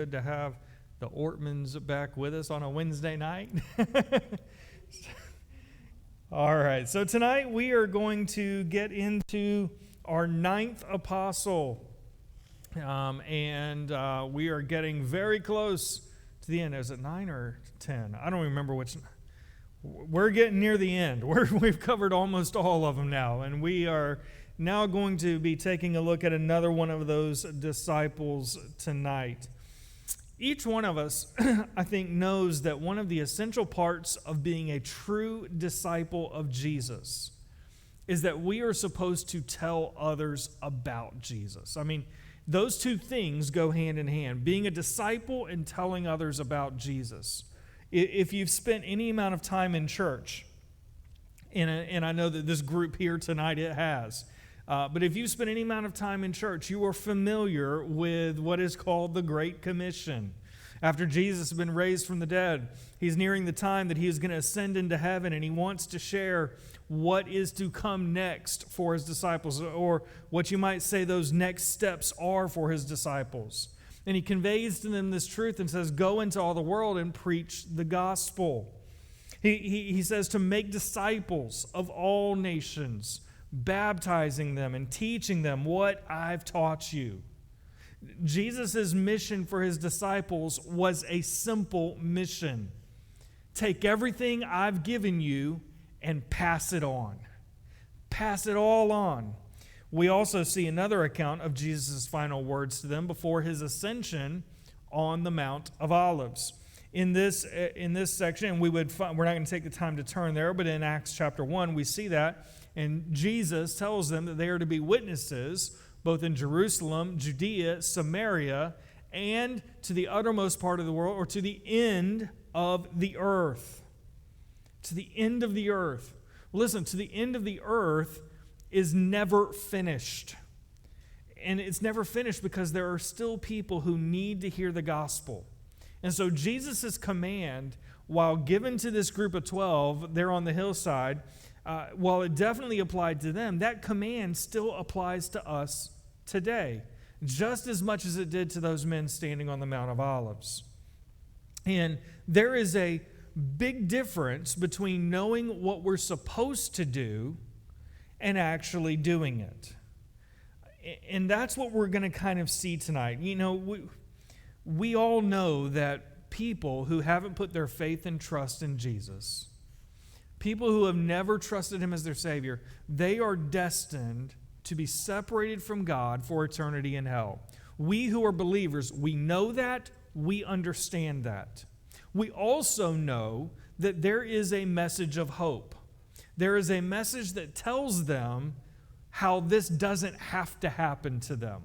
Good to have the Ortmans back with us on a Wednesday night. All right, so tonight we are going to get into our ninth apostle, and we are getting very close to the end. Is it 9 or 10? I don't remember which. We're getting near the end. We've covered almost all of them now, and we are now going to be taking a look at another one of those disciples tonight. Each one of us, I think, knows that one of the essential parts of being a true disciple of Jesus is that we are supposed to tell others about Jesus. I mean, those two things go hand in hand, being a disciple and telling others about Jesus. If you've spent any amount of time in church, and I know that this group here tonight, it has, but if you spend any amount of time in church, you are familiar with what is called the Great Commission. After Jesus has been raised from the dead, he's nearing the time that he is going to ascend into heaven, and he wants to share what is to come next for his disciples, or what you might say those next steps are for his disciples. And he conveys to them this truth and says, go into all the world and preach the gospel. He says to make disciples of all nations, baptizing them and teaching them what I've taught you. Jesus' mission for his disciples was a simple mission. Take everything I've given you and pass it on. Pass it all on. We also see another account of Jesus' final words to them before his ascension on the Mount of Olives. In this section, we're not going to take the time to turn there, but in Acts chapter 1, we see that. And Jesus tells them that they are to be witnesses both in Jerusalem, Judea, Samaria, and to the uttermost part of the world, or to the end of the earth. To the end of the earth. Listen, to the end of the earth is never finished. And it's never finished because there are still people who need to hear the gospel. And so Jesus' command, while given to this group of 12 there on the hillside, while it definitely applied to them, that command still applies to us today, just as much as it did to those men standing on the Mount of Olives. And there is a big difference between knowing what we're supposed to do and actually doing it. And that's what we're going to kind of see tonight. You know, we all know that people who haven't put their faith and trust in Jesus, people who have never trusted him as their Savior, they are destined to be separated from God for eternity in hell. We who are believers, we know that, we understand that. We also know that there is a message of hope. There is a message that tells them how this doesn't have to happen to them.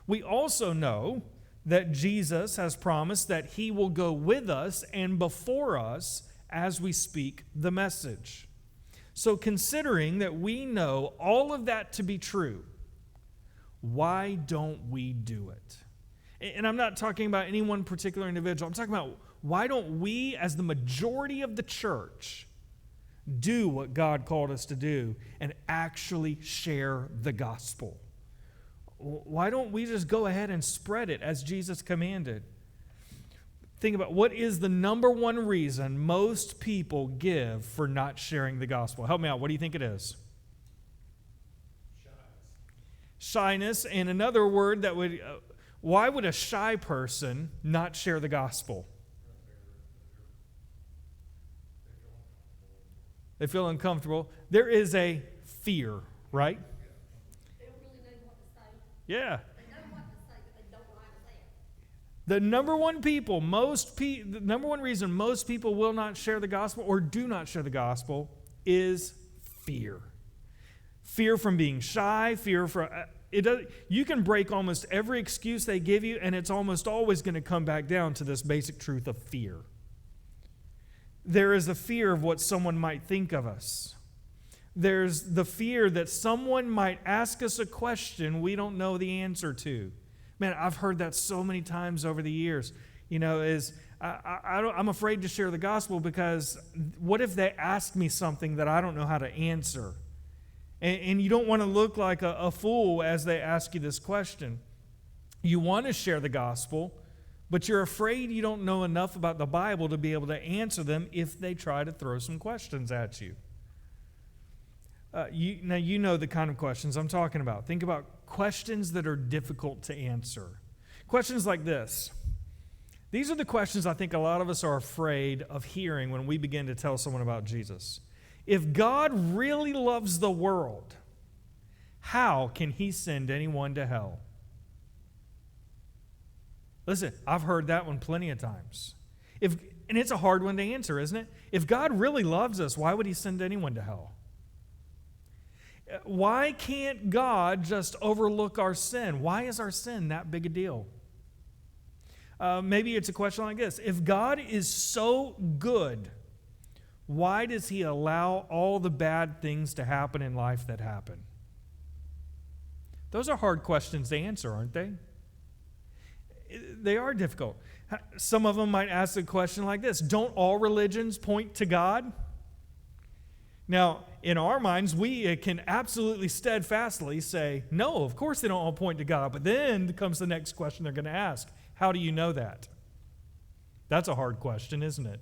We also know that Jesus has promised that he will go with us and before us as we speak the message. So considering that we know all of that to be true, why don't we do it? And I'm not talking about any one particular individual. I'm talking about why don't we, as the majority of the church, do what God called us to do and actually share the gospel? Why don't we just go ahead and spread it as Jesus commanded? Think about what is the number one reason most people give for not sharing the gospel. Help me out. What do you think it is? Shyness. And another word that would, why would a shy person not share the gospel? They feel uncomfortable. There is a fear, right? They don't really know what to say. Yeah. They know what to say, but they don't know how to say it. The number one reason most people will not share the gospel or do not share the gospel is fear. Fear from being shy, fear from you can break almost every excuse they give you, and it's almost always going to come back down to this basic truth of fear. There is a fear of what someone might think of us. There's the fear that someone might ask us a question we don't know the answer to. Man, I've heard that so many times over the years. You know, I'm afraid to share the gospel because what if they ask me something that I don't know how to answer? And you don't want to look like a fool as they ask you this question. You want to share the gospel, but you're afraid you don't know enough about the Bible to be able to answer them if they try to throw some questions at you. Now you know the kind of questions I'm talking about. Think about questions that are difficult to answer. Questions like this. These are the questions I think a lot of us are afraid of hearing when we begin to tell someone about Jesus. If God really loves the world, how can he send anyone to hell? Listen, I've heard that one plenty of times. And it's a hard one to answer, isn't it? If God really loves us, why would he send anyone to hell? Why can't God just overlook our sin? Why is our sin that big a deal? Maybe it's a question like this. If God is so good, why does he allow all the bad things to happen in life that happen? Those are hard questions to answer, aren't they? They are difficult. Some of them might ask a question like this. Don't all religions point to God? Now, in our minds, we can absolutely steadfastly say, no, of course they don't all point to God. But then comes the next question they're going to ask. How do you know that? That's a hard question, isn't it?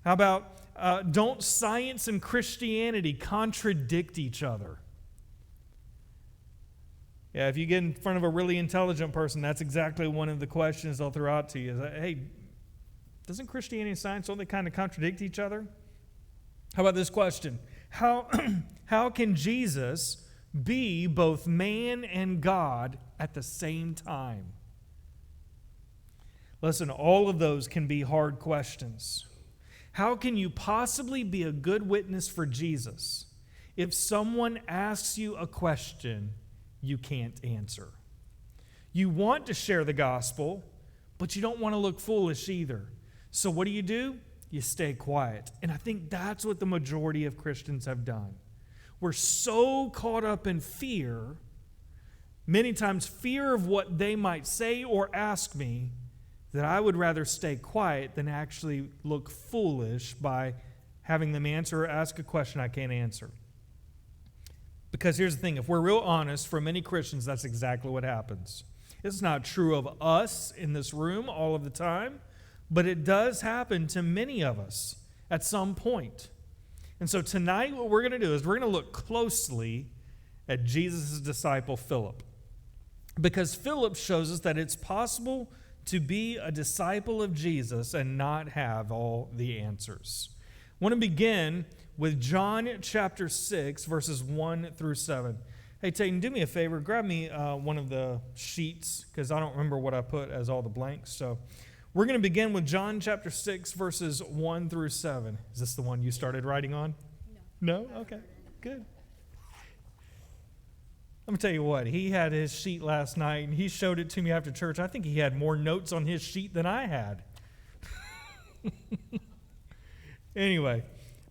How about, don't science and Christianity contradict each other? Yeah, if you get in front of a really intelligent person, that's exactly one of the questions they'll throw out to you. Is that, hey, doesn't Christianity and science, don't they kind of contradict each other? How about this question? How can Jesus be both man and God at the same time? Listen, all of those can be hard questions. How can you possibly be a good witness for Jesus if someone asks you a question you can't answer? You want to share the gospel, but you don't want to look foolish either. So what do? You stay quiet. And I think that's what the majority of Christians have done. We're so caught up in fear, many times fear of what they might say or ask me, that I would rather stay quiet than actually look foolish by having them answer or ask a question I can't answer. Because here's the thing, if we're real honest, for many Christians, that's exactly what happens. It's not true of us in this room all of the time, but it does happen to many of us at some point. And so tonight what we're going to do is we're going to look closely at Jesus' disciple Philip. Because Philip shows us that it's possible to be a disciple of Jesus and not have all the answers. I want to begin with John chapter 6, verses 1 through 7. Hey, Tayton, do me a favor. Grab me one of the sheets, because I don't remember what I put as all the blanks. So we're going to begin with John chapter 6, verses 1 through 7. Is this the one you started writing on? No? Okay, good. Let me tell you what, he had his sheet last night, and he showed it to me after church. I think he had more notes on his sheet than I had. Anyway,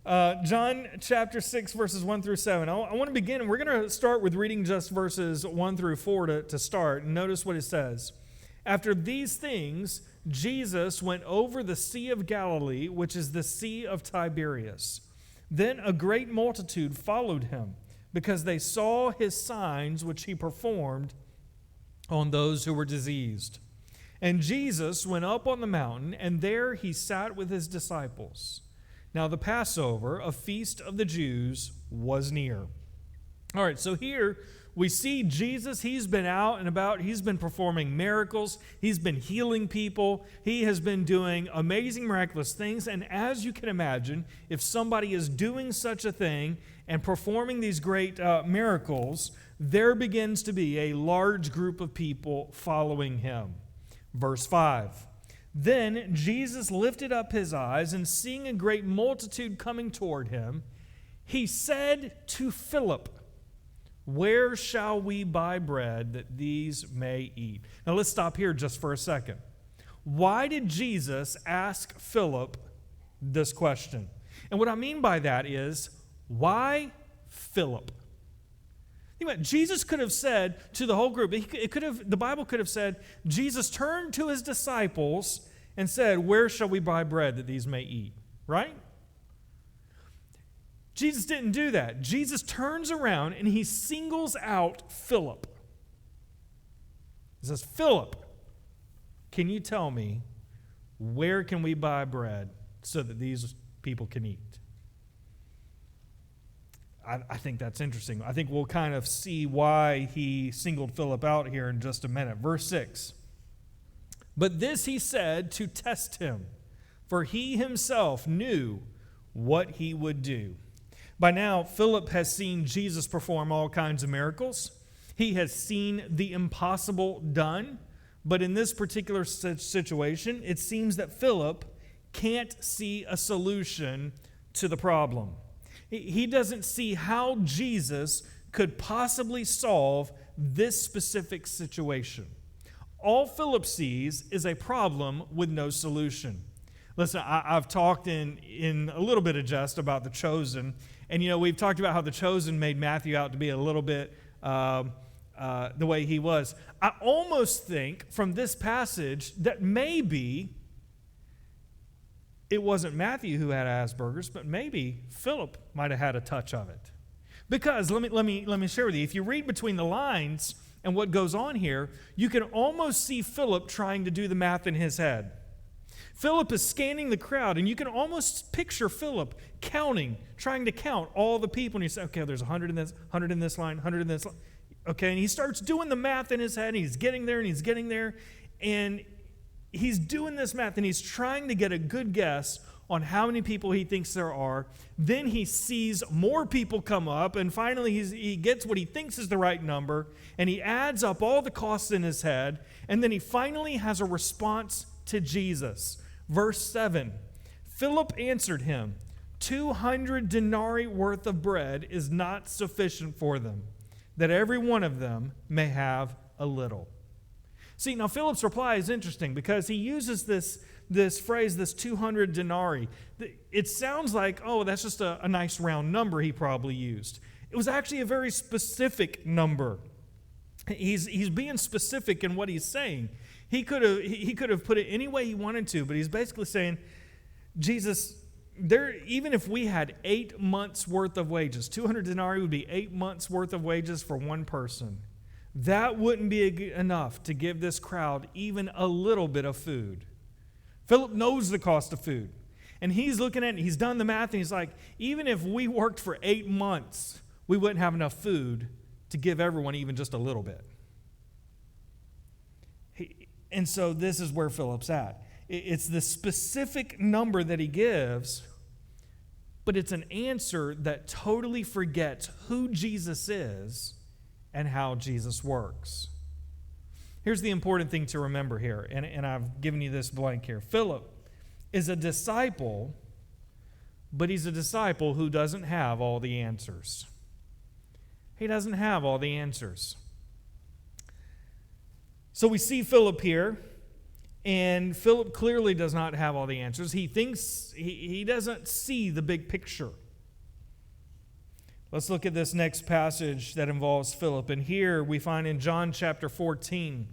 John chapter 6, verses 1 through 7. I want to begin, and we're going to start with reading just verses 1 through 4 to start. And notice what it says. After these things, Jesus went over the Sea of Galilee, which is the Sea of Tiberias. Then a great multitude followed him, because they saw his signs which he performed on those who were diseased. And Jesus went up on the mountain, and there he sat with his disciples. Now the Passover, a feast of the Jews, was near. All right, so here we see Jesus. He's been out and about. He's been performing miracles. He's been healing people. He has been doing amazing, miraculous things. And as you can imagine, if somebody is doing such a thing and performing these great miracles, there begins to be a large group of people following him. Verse 5. Then Jesus lifted up his eyes, and seeing a great multitude coming toward him, he said to Philip, "Where shall we buy bread that these may eat?" Now let's stop here just for a second. Why did Jesus ask Philip this question? And what I mean by that is, why Philip? Think about it. Jesus could have said to the whole group, the Bible could have said, Jesus turned to his disciples and said, "Where shall we buy bread that these may eat?" Right? Jesus didn't do that. Jesus turns around and he singles out Philip. He says, "Philip, can you tell me where can we buy bread so that these people can eat? I think that's interesting. I think we'll kind of see why he singled Philip out here in just a minute. Verse 6. But this he said to test him, for he himself knew what he would do. By now, Philip has seen Jesus perform all kinds of miracles. He has seen the impossible done. But in this particular situation, it seems that Philip can't see a solution to the problem. He doesn't see how Jesus could possibly solve this specific situation. All Philip sees is a problem with no solution. Listen, I've talked in a little bit of jest about The Chosen, and we've talked about how The Chosen made Matthew out to be a little bit the way he was. I almost think from this passage that maybe it wasn't Matthew who had Asperger's, but maybe Philip might have had a touch of it. Because let me share with you, if you read between the lines and what goes on here, you can almost see Philip trying to do the math in his head. Philip is scanning the crowd, and you can almost picture Philip trying to count all the people. And you say, okay, there's 100 in this, 100 in this line, 100 in this line. Okay, and he starts doing the math in his head, and he's getting there, and he's doing this math, and he's trying to get a good guess on how many people he thinks there are. Then he sees more people come up, and finally he gets what he thinks is the right number, and he adds up all the costs in his head, and then he finally has a response to Jesus. Verse 7, Philip answered him, 200 denarii worth of bread is not sufficient for them, that every one of them may have a little. See, now Philip's reply is interesting because he uses this phrase, this 200 denarii. It sounds like, oh, that's just a nice round number he probably used. It was actually a very specific number. He's being specific in what he's saying. He could have put it any way he wanted to, but he's basically saying, Jesus, even if we had 8 months worth of wages, 200 denarii would be 8 months worth of wages for one person. That wouldn't be enough to give this crowd even a little bit of food. Philip knows the cost of food. And he's looking at it, he's done the math, and he's like, even if we worked for 8 months, we wouldn't have enough food to give everyone even just a little bit. And so this is where Philip's at. It's the specific number that he gives, but it's an answer that totally forgets who Jesus is and how Jesus works. Here's the important thing to remember here, and I've given you this blank here. Philip is a disciple, but he's a disciple who doesn't have all the answers. He doesn't have all the answers. So we see Philip here, and Philip clearly does not have all the answers. He thinks he doesn't see the big picture. Let's look at this next passage that involves Philip. And here we find in John chapter 14,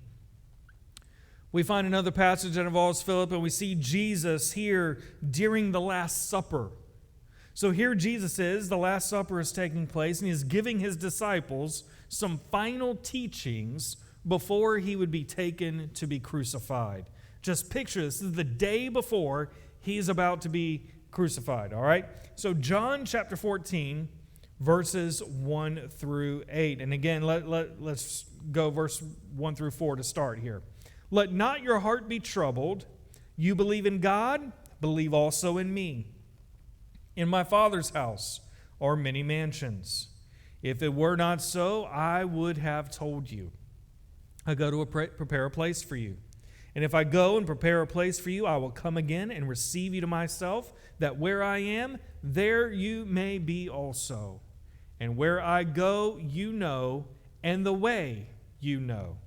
we find another passage that involves Philip, and we see Jesus here during the Last Supper. So here Jesus is, the Last Supper is taking place, and he's giving his disciples some final teachings before he would be taken to be crucified. Just picture this is the day before he's about to be crucified, all right? So John chapter 14, verses 1 through 8. And again, let's go verse 1 through 4 to start here. Let not your heart be troubled. You believe in God, believe also in me. In my Father's house are many mansions. If it were not so, I would have told you. I go to prepare a place for you. And if I go and prepare a place for you, I will come again and receive you to myself, that where I am, there you may be also. And where I go, you know, and the way you know.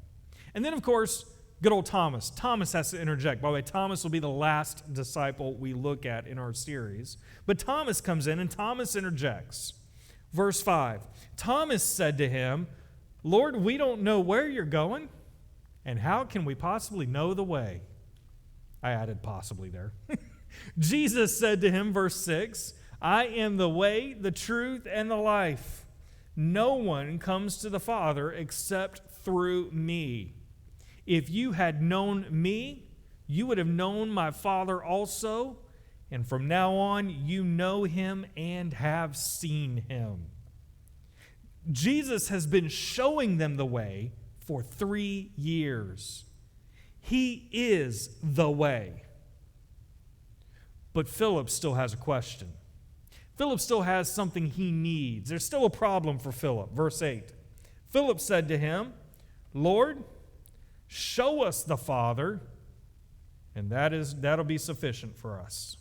And then, of course, good old Thomas. Thomas has to interject. By the way, Thomas will be the last disciple we look at in our series. But Thomas comes in, and Thomas interjects. Verse 5, Thomas said to him, Lord, we don't know where you're going, and how can we possibly know the way? I added possibly there. Jesus said to him, verse 6, I am the way, the truth, and the life. No one comes to the Father except through me. If you had known me, you would have known my Father also, and from now on you know him and have seen him." Jesus has been showing them the way for 3 years. He is the way. But Philip still has a question. Philip still has something he needs. There's still a problem for Philip. Verse 8. Philip said to him, "Lord, show us the Father, and that'll be sufficient for us."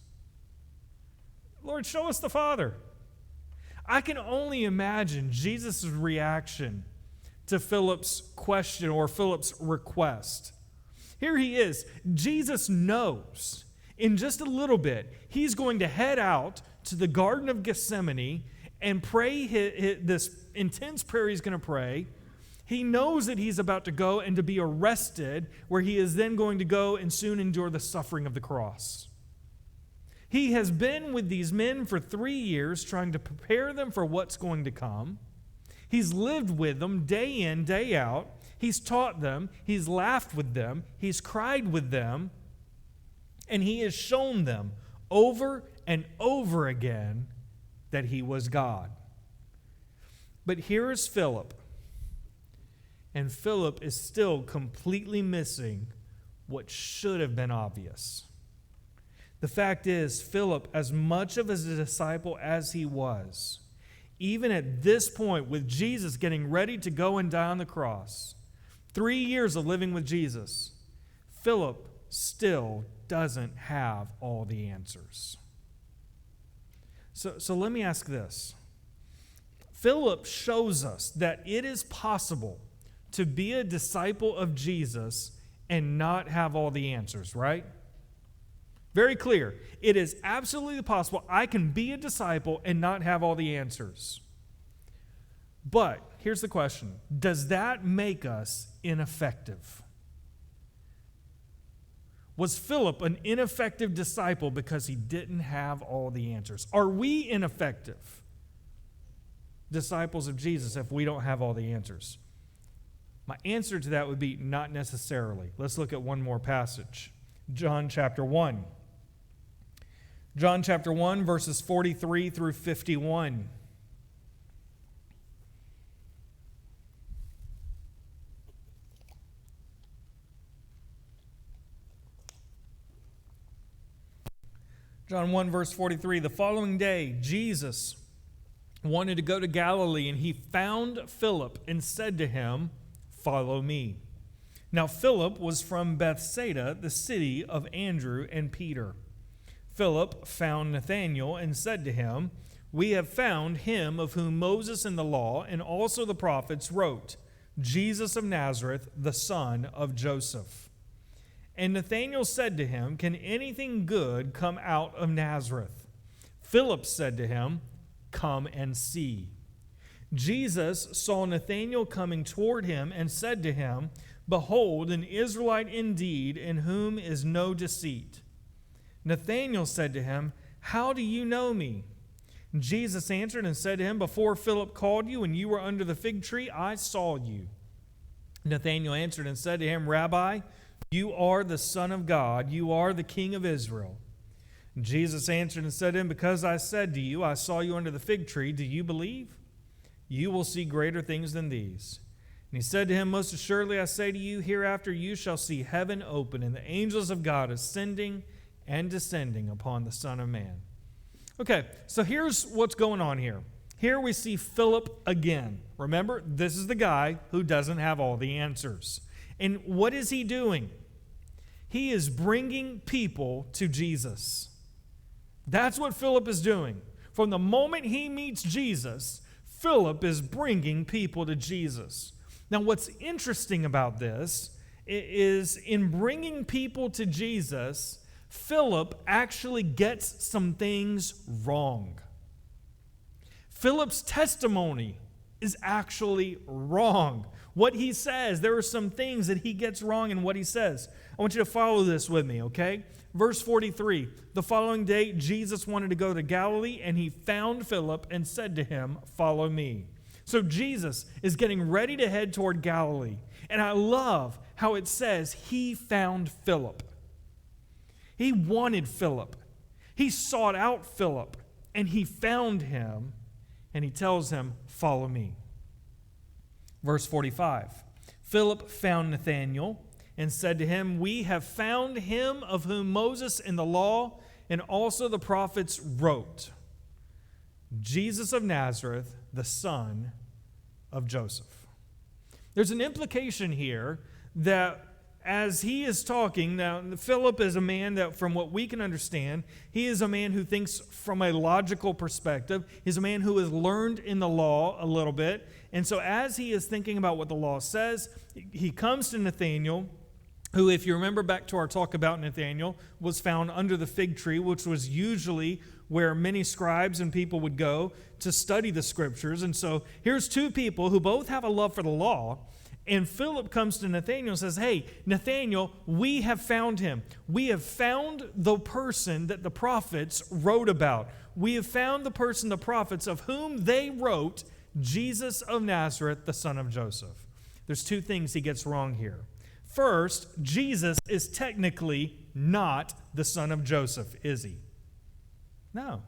Lord, show us the Father. I can only imagine Jesus' reaction to Philip's question or Philip's request. Here he is. Jesus knows in just a little bit he's going to head out to the Garden of Gethsemane and pray this intense prayer he's going to pray. He knows that he's about to go and to be arrested, where he is then going to go and soon endure the suffering of the cross. He has been with these men for 3 years, trying to prepare them for what's going to come. He's lived with them day in, day out. He's taught them. He's laughed with them. He's cried with them. And he has shown them over and over again that he was God. But here is Philip. And Philip is still completely missing what should have been obvious. The fact is, Philip, as much of a disciple as he was, even at this point with Jesus getting ready to go and die on the cross, 3 years of living with Jesus, Philip still doesn't have all the answers. So let me ask this. Philip shows us that it is possible to be a disciple of Jesus and not have all the answers, right? Very clear. It is absolutely possible I can be a disciple and not have all the answers. But here's the question. Does that make us ineffective? Was Philip an ineffective disciple because he didn't have all the answers? Are we ineffective disciples of Jesus if we don't have all the answers? My answer to that would be not necessarily. Let's look at one more passage. John chapter 1. John chapter 1, verses 43 through 51. John 1, verse 43, the following day, Jesus wanted to go to Galilee, and he found Philip and said to him, "Follow me." Now Philip was from Bethsaida, the city of Andrew and Peter. Philip found Nathanael and said to him, "We have found him of whom Moses in the law and also the prophets wrote, Jesus of Nazareth, the son of Joseph." And Nathanael said to him, "Can anything good come out of Nazareth?" Philip said to him, "Come and see." Jesus saw Nathanael coming toward him and said to him, "Behold, an Israelite indeed, in whom is no deceit." Nathanael said to him, "How do you know me?" Jesus answered and said to him, "Before Philip called you and you were under the fig tree, I saw you." Nathanael answered and said to him, "Rabbi, you are the Son of God, you are the King of Israel." Jesus answered and said to him, "Because I said to you, I saw you under the fig tree, do you believe? You will see greater things than these." And he said to him, "Most assuredly I say to you, hereafter you shall see heaven open and the angels of God ascending and descending upon the Son of Man." Okay, so here's what's going on here. Here we see Philip again. Remember, this is the guy who doesn't have all the answers. And what is he doing? He is bringing people to Jesus. That's what Philip is doing. From the moment he meets Jesus, Philip is bringing people to Jesus. Now, what's interesting about this is in bringing people to Jesus, Philip actually gets some things wrong. Philip's testimony is actually wrong. What he says, there are some things that he gets wrong in what he says. I want you to follow this with me, okay? Verse 43, the following day, Jesus wanted to go to Galilee, and he found Philip and said to him, "Follow me." So Jesus is getting ready to head toward Galilee. And I love how it says he found Philip. He wanted Philip. He sought out Philip, and he found him, and he tells him, "Follow me." Verse 45, Philip found Nathanael and said to him, "We have found him of whom Moses in the law and also the prophets wrote, Jesus of Nazareth, the son of Joseph." There's an implication here that as he is talking, now Philip is a man that, from what we can understand, he is a man who thinks from a logical perspective. He's a man who has learned in the law a little bit. And so as he is thinking about what the law says, he comes to Nathanael, who, if you remember back to our talk about Nathanael, was found under the fig tree, which was usually where many scribes and people would go to study the scriptures. And so here's two people who both have a love for the law. And Philip comes to Nathanael and says, "Hey, Nathanael, we have found him. We have found the person that the prophets wrote about. We have found the person, the prophets, of whom they wrote, Jesus of Nazareth, the son of Joseph." There's two things he gets wrong here. First, Jesus is technically not the son of Joseph, is he? No.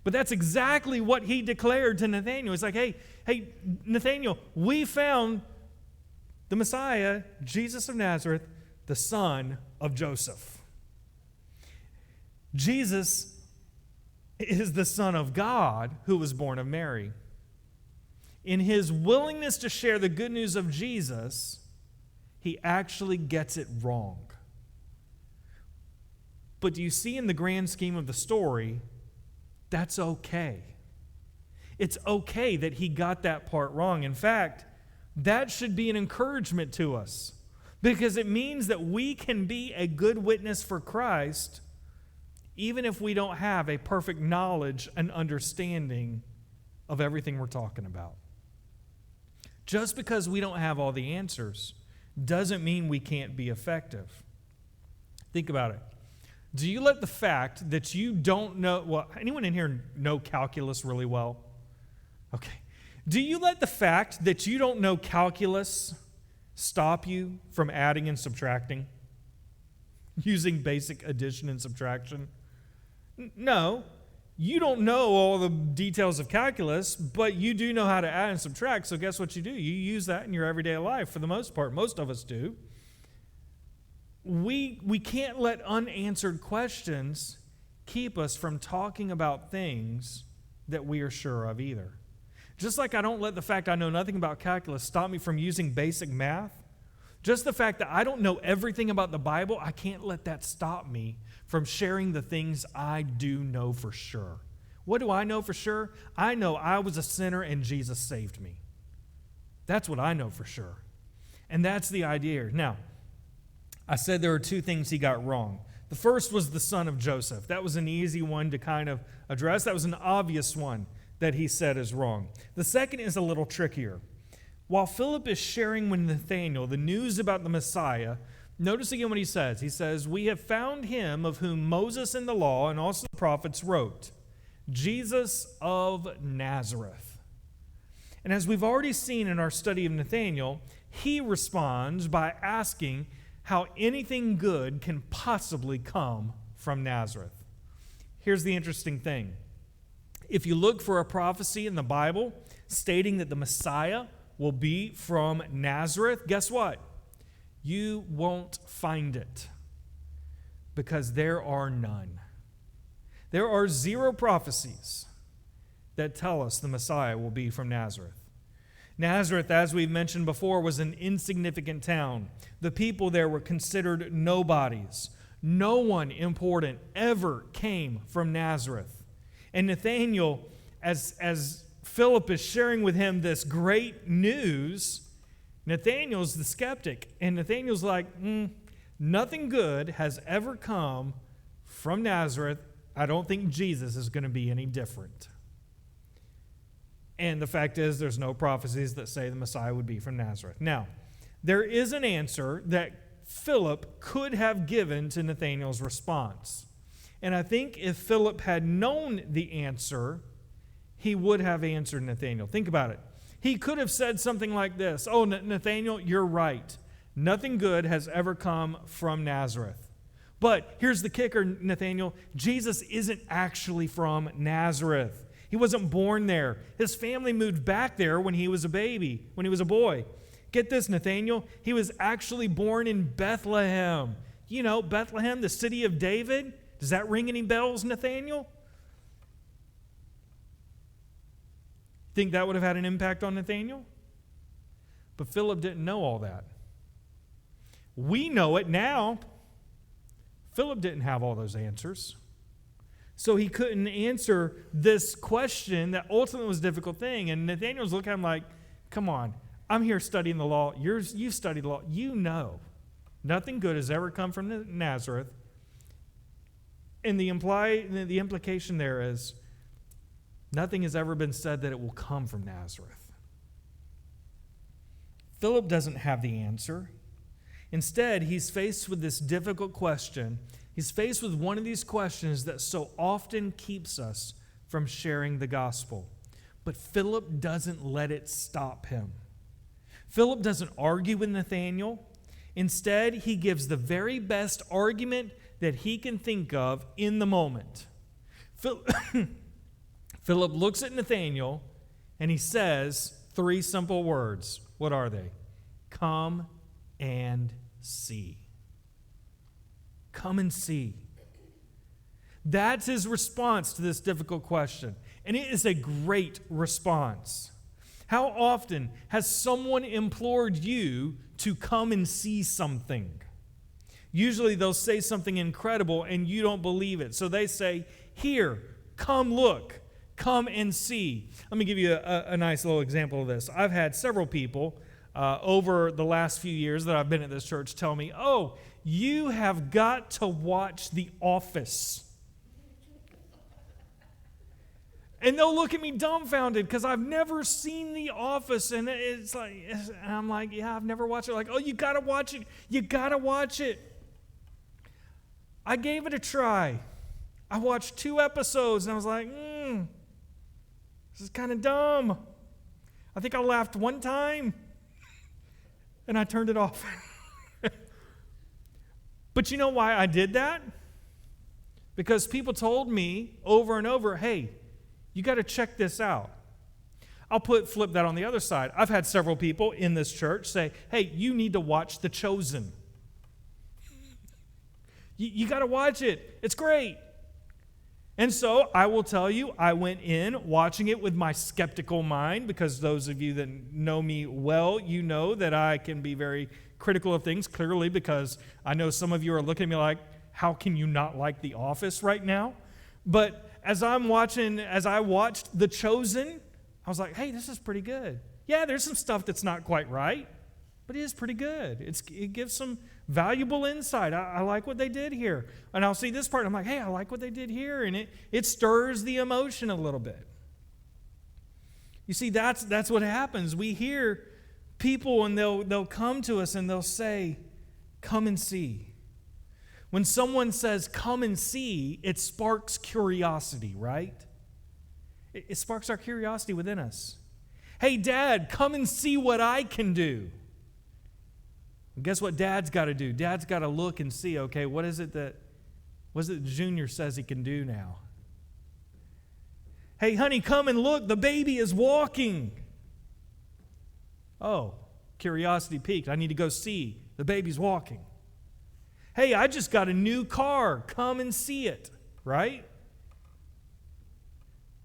But that's exactly what he declared to Nathanael. It's like, hey, Nathanael, we found the Messiah, Jesus of Nazareth, the son of Joseph. Jesus is the Son of God who was born of Mary. In his willingness to share the good news of Jesus, he actually gets it wrong. But do you see, in the grand scheme of the story, that's okay. It's okay that he got that part wrong. In fact, that should be an encouragement to us, because it means that we can be a good witness for Christ even if we don't have a perfect knowledge and understanding of everything we're talking about. Just because we don't have all the answers doesn't mean we can't be effective. Think about it. Do you let the fact that you don't know, well, anyone in here know calculus really well? Okay. Do you let the fact that you don't know calculus stop you from adding and subtracting? Using basic addition and subtraction? No. You don't know all the details of calculus, but you do know how to add and subtract, so guess what you do? You use that in your everyday life for the most part. Most of us do. We can't let unanswered questions keep us from talking about things that we are sure of either. Just like I don't let the fact I know nothing about calculus stop me from using basic math, just the fact that I don't know everything about the Bible, I can't let that stop me from sharing the things I do know for sure. What do I know for sure? I know I was a sinner and Jesus saved me. That's what I know for sure. And that's the idea here. Now, I said there were two things he got wrong. The first was the son of Joseph. That was an easy one to kind of address. That was an obvious one that he said is wrong. The second is a little trickier. While Philip is sharing with Nathanael the news about the Messiah, notice again what he says. He says, "We have found him of whom Moses in the law and also the prophets wrote, Jesus of Nazareth." And as we've already seen in our study of Nathanael, he responds by asking how anything good can possibly come from Nazareth. Here's the interesting thing. If you look for a prophecy in the Bible stating that the Messiah will be from Nazareth, guess what? You won't find it, because there are none. There are 0 prophecies that tell us the Messiah will be from Nazareth. Nazareth, as we've mentioned before, was an insignificant town. The people there were considered nobodies. No one important ever came from Nazareth. And Nathanael, as Philip is sharing with him this great news, Nathanael's the skeptic. And Nathanael's like, nothing good has ever come from Nazareth. I don't think Jesus is going to be any different. And the fact is, there's no prophecies that say the Messiah would be from Nazareth. Now, there is an answer that Philip could have given to Nathanael's response. And I think if Philip had known the answer, he would have answered Nathanael. Think about it. He could have said something like this: "Oh, Nathanael, you're right. Nothing good has ever come from Nazareth." But here's the kicker, Nathanael. Jesus isn't actually from Nazareth. He wasn't born there. His family moved back there when he was a baby, when he was a boy. Get this, Nathanael. He was actually born in Bethlehem. You know, Bethlehem, the city of David. Does that ring any bells, Nathanael? Think that would have had an impact on Nathanael? But Philip didn't know all that. We know it now. Philip didn't have all those answers. So he couldn't answer this question that ultimately was a difficult thing. And Nathanael was looking at him like, come on, I'm here studying the law. You studied the law. You know nothing good has ever come from Nazareth. And the implication there is nothing has ever been said that it will come from Nazareth. Philip doesn't have the answer. Instead, he's faced with this difficult question. He's faced with one of these questions that so often keeps us from sharing the gospel. But Philip doesn't let it stop him. Philip doesn't argue with Nathanael. Instead, he gives the very best argument that he can think of in the moment. Philip looks at Nathanael and he says 3 simple words. What are they? Come and see. Come and see. That's his response to this difficult question. And it is a great response. How often has someone implored you to come and see something? Usually they'll say something incredible and you don't believe it. So they say, here, come look, come and see. Let me give you a nice little example of this. I've had several people over the last few years that I've been at this church tell me, oh, you have got to watch The Office. And they'll look at me dumbfounded because I've never seen The Office. And I'm like, yeah, I've never watched it. Like, oh, you got to watch it. You got to watch it. I gave it a try. I watched 2 episodes and I was like, this is kind of dumb. I think I laughed one time and I turned it off. But you know why I did that? Because people told me over and over, hey, you got to check this out. I'll flip that on the other side. I've had several people in this church say, hey, you need to watch The Chosen. You got to watch it. It's great. And so I will tell you, I went in watching it with my skeptical mind, because those of you that know me well, you know that I can be very critical of things, clearly, because I know some of you are looking at me like, how can you not like The Office right now? But as I watched The Chosen, I was like, hey, this is pretty good. Yeah, there's some stuff that's not quite right, but it is pretty good. It gives some valuable insight. I like what they did here. And I'll see this part, and I'm like, hey, I like what they did here. And it stirs the emotion a little bit. You see, that's what happens. We hear people, and they'll come to us, and they'll say, come and see. When someone says, come and see, it sparks curiosity, right? It sparks our curiosity within us. Hey, Dad, come and see what I can do. And guess what Dad's got to do? Dad's got to look and see, okay, what is it that Junior says he can do now? Hey, honey, come and look. The baby is walking. Oh, curiosity piqued. I need to go see. The baby's walking. Hey, I just got a new car. Come and see it, right?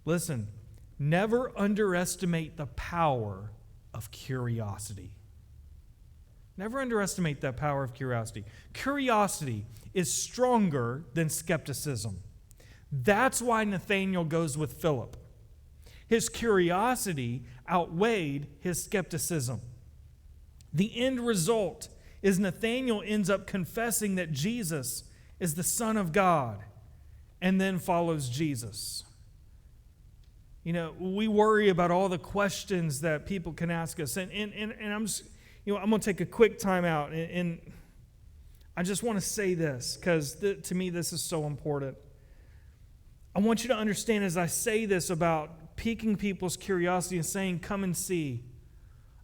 Listen, never underestimate the power of curiosity. Never underestimate that power of curiosity. Curiosity is stronger than skepticism. That's why Nathanael goes with Philip. His curiosity outweighed his skepticism. The end result is Nathanael ends up confessing that Jesus is the Son of God and then follows Jesus. You know, we worry about all the questions that people can ask us. And I'm just, I'm going to take a quick time out. And I just want to say this because to me this is so important. I want you to understand as I say this about piquing people's curiosity and saying, come and see.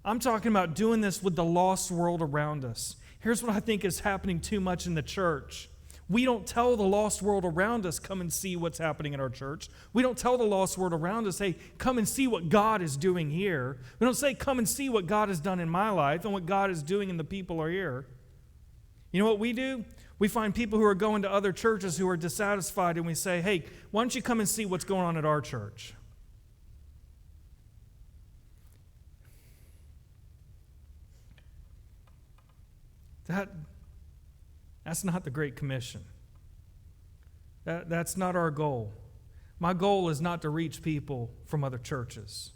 I'm talking about doing this with the lost world around us. Here's what I think is happening too much in the church. We don't tell the lost world around us, come and see what's happening in our church. We don't tell the lost world around us, hey, come and see what God is doing here. We don't say, come and see what God has done in my life and what God is doing and the people are here. You know what we do? We find people who are going to other churches who are dissatisfied and we say, hey, why don't you come and see what's going on at our church? That's not the Great Commission. That's not our goal. My goal is not to reach people from other churches.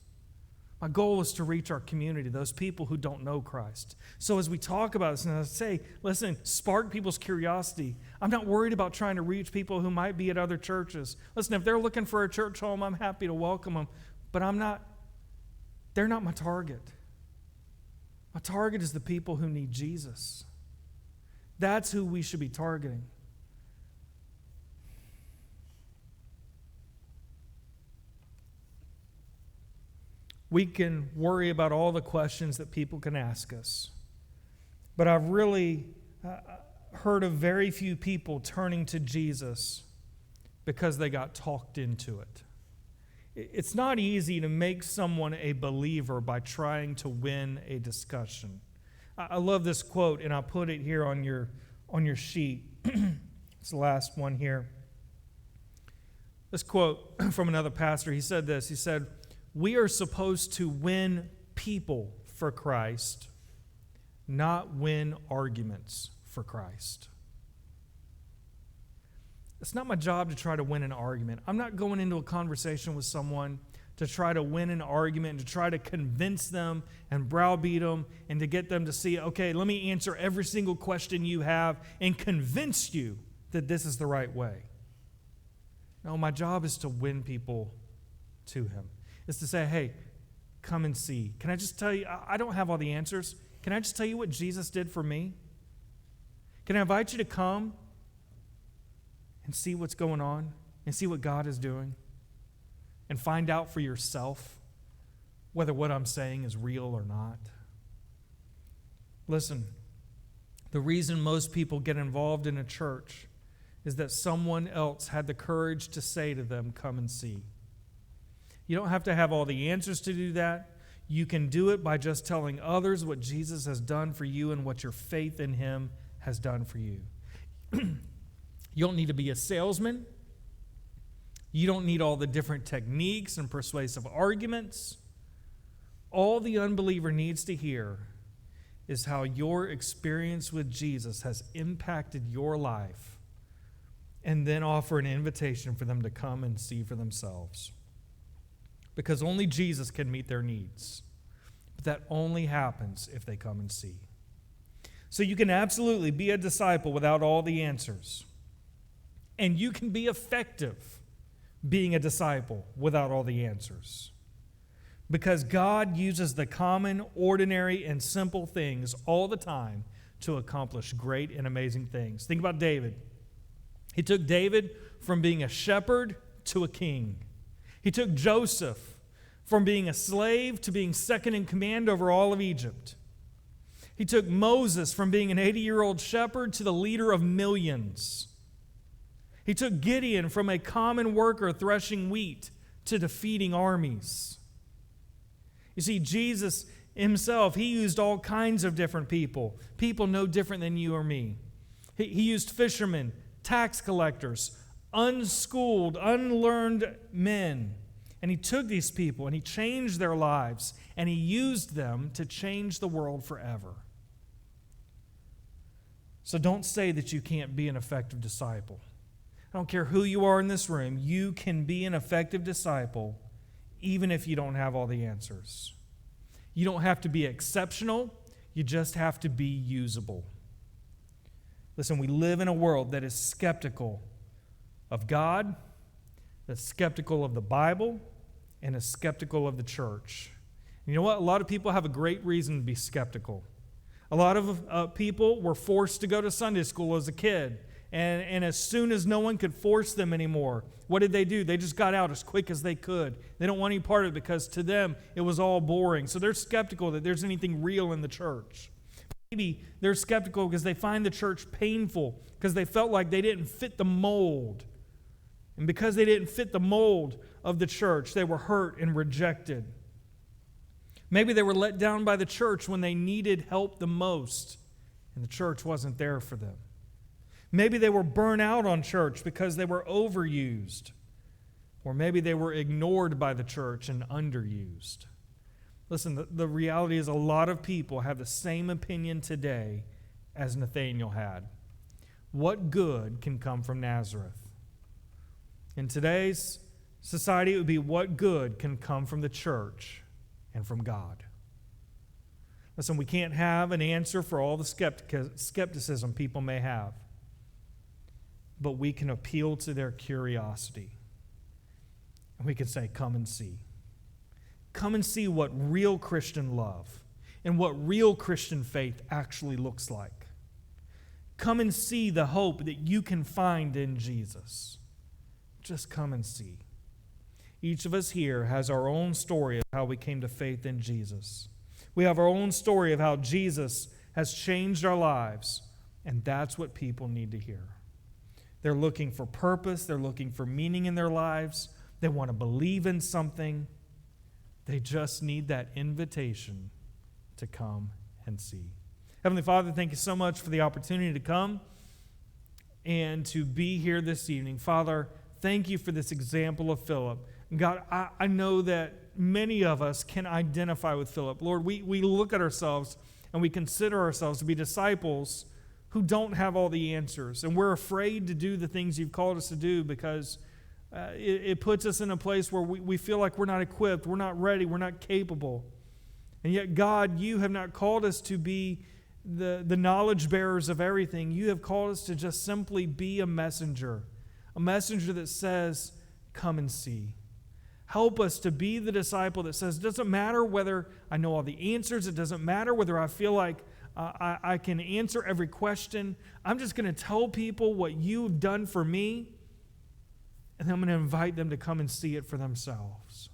My goal is to reach our community, those people who don't know Christ. So as we talk about this, and I say, listen, spark people's curiosity. I'm not worried about trying to reach people who might be at other churches. Listen, if they're looking for a church home, I'm happy to welcome them. But they're not my target. My target is the people who need Jesus. That's who we should be targeting. We can worry about all the questions that people can ask us, but I've really heard of very few people turning to Jesus because they got talked into it. It's not easy to make someone a believer by trying to win a discussion. I love this quote, and I'll put it here on your sheet. It's the last one here. This quote from another pastor, he said this. He said, "We are supposed to win people for Christ, not win arguments for Christ." It's not my job to try to win an argument. I'm not going into a conversation with someone to try to win an argument, to try to convince them and browbeat them and to get them to see, okay, let me answer every single question you have and convince you that this is the right way. No, my job is to win people to Him. It's to say, hey, come and see. Can I just tell you, I don't have all the answers. Can I just tell you what Jesus did for me? Can I invite you to come and see what's going on and see what God is doing? And find out for yourself whether what I'm saying is real or not. Listen, the reason most people get involved in a church is that someone else had the courage to say to them, come and see. You don't have to have all the answers to do that. You can do it by just telling others what Jesus has done for you and what your faith in Him has done for you. You don't need to be a salesman. You don't need all the different techniques and persuasive arguments. All the unbeliever needs to hear is how your experience with Jesus has impacted your life, and then offer an invitation for them to come and see for themselves. Because only Jesus can meet their needs. But that only happens if they come and see. So you can absolutely be a disciple without all the answers. And you can be effective being a disciple without all the answers. Because God uses the common, ordinary, and simple things all the time to accomplish great and amazing things. Think about David. He took David from being a shepherd to a king. He took Joseph from being a slave to being second in command over all of Egypt. He took Moses from being an 80-year-old shepherd to the leader of millions. He took Gideon from a common worker threshing wheat to defeating armies. You see, Jesus Himself, He used all kinds of different people no different than you or me. He used fishermen, tax collectors, unschooled, unlearned men. And He took these people and He changed their lives and He used them to change the world forever. So don't say that you can't be an effective disciple. I don't care who you are in this room, you can be an effective disciple even if you don't have all the answers. You don't have to be exceptional, you just have to be usable. Listen, we live in a world that is skeptical of God, that's skeptical of the Bible, and is skeptical of the church. And you know what? A lot of people have a great reason to be skeptical. A lot of people were forced to go to Sunday school as a kid, And as soon as no one could force them anymore, what did they do? They just got out as quick as they could. They don't want any part of it because to them it was all boring. So they're skeptical that there's anything real in the church. Maybe they're skeptical because they find the church painful because they felt like they didn't fit the mold. And because they didn't fit the mold of the church, they were hurt and rejected. Maybe they were let down by the church when they needed help the most, and the church wasn't there for them. Maybe they were burnt out on church because they were overused. Or maybe they were ignored by the church and underused. Listen, the reality is a lot of people have the same opinion today as Nathanael had. What good can come from Nazareth? In today's society, it would be what good can come from the church and from God. Listen, we can't have an answer for all the skepticism people may have, but we can appeal to their curiosity. And we can say, come and see. Come and see what real Christian love and what real Christian faith actually looks like. Come and see the hope that you can find in Jesus. Just come and see. Each of us here has our own story of how we came to faith in Jesus. We have our own story of how Jesus has changed our lives, and that's what people need to hear. They're looking for purpose. They're looking for meaning in their lives. They want to believe in something. They just need that invitation to come and see. Heavenly Father, thank you so much for the opportunity to come and to be here this evening. Father, thank you for this example of Philip. God, I know that many of us can identify with Philip. Lord, we look at ourselves and we consider ourselves to be disciples who don't have all the answers. And we're afraid to do the things you've called us to do because it puts us in a place where we feel like we're not equipped, we're not ready, we're not capable. And yet, God, you have not called us to be the knowledge bearers of everything. You have called us to just simply be a messenger that says, come and see. Help us to be the disciple that says, it doesn't matter whether I know all the answers. It doesn't matter whether I feel like I can answer every question. I'm just going to tell people what you've done for me, and then I'm going to invite them to come and see it for themselves.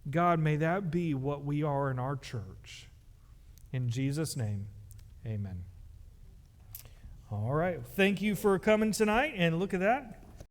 God, may that be what we are in our church. In Jesus' name, amen. All right. Thank you for coming tonight, and look at that.